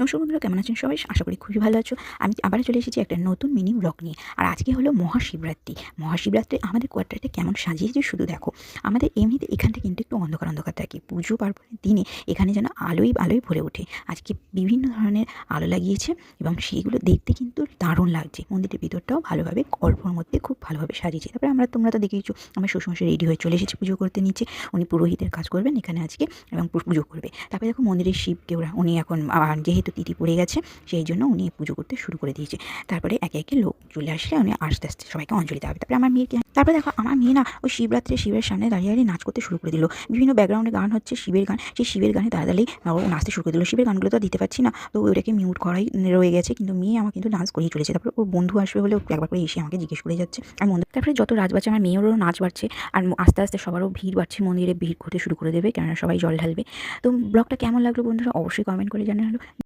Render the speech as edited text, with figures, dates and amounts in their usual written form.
নমস্কার বন্ধুরা, কেমন আছেন সবাই? আশা করি খুবই ভালো আছো। আমি আবারও চলে এসেছি একটা নতুন মিনি ব্লগ নিয়ে। আর আজকে হলো মহাশিবরাত্রি। মহাশিবরাত্রি আমাদের কোয়ার্টারটা কেমন সাজিয়েছে শুধু দেখো। আমাদের এমনিতে এখানটা কিন্তু একটু অন্ধকার অন্ধকার থাকে। পুজো পার্বণের দিনে এখানে যেন আলোয় আলোয় ভরে ওঠে। আজকে বিভিন্ন ধরনের আলো লাগিয়েছে এবং সেইগুলো দেখতে কিন্তু দারুণ লাগছে। মন্দিরের ভিতরটাও ভালোভাবে অল্পর মধ্যে খুব ভালোভাবে সাজিয়েছে। তারপরে তোমরা তো দেখেইছো, আমার শ্বশুরমশাই রেডি হয়ে চলে এসেছে পুজো করতে নিচে। উনি পুরোহিতের কাজ করবেন এখানে আজকে এবং পুজো করবে। তারপরে দেখো মন্দিরের শিবকে উনি এখন যেহেতু তিথি পড়ে গেছে সেই জন্য উনি পুজো করতে শুরু করে দিয়েছে। তারপরে একে একে লোক চলে আসলে উনি আস্তে আস্তে সবাইকে অঞ্জলি দেওয়া হবে। তারপরে আমার মেয়েকে তারপরে দেখো আমার মেয়ে না ওই শিবরাত্রে শিবের সামনে দাঁড়িয়ে দাঁড়িয়ে নাচ করতে শুরু করে দিল। বিভিন্ন ব্যাকগ্রাউন্ডে গান হচ্ছে শিবের গান, সেই শিবের গানে তাড়াতাড়ি ও নাচতে শুরু করে দিল। শিবের গানগুলো তো দিতে পারছি না, তো ওটাকে মিউট করাই রয়ে গেছে, কিন্তু মেয়ে আমার কিন্তু ডান্স করেই চলেছে। তারপর ওর বন্ধু আসবে বলে একবার করে এসে আমাকে জিজ্ঞেস করে যাচ্ছে আর মন্দির। তারপরে যত রাত বাড়ছে আমার মেয়েরও নাচ বাড়ছে আর আস্তে আস্তে সবারও ভিড় বাড়ছে, মন্দিরে ভিড় করতে শুরু করে দেবে, কেননা সবাই জল ঢালবে। তো ব্লগটা কেমন লাগলো বন্ধুরা অবশ্যই কমেন্ট করে জানালো।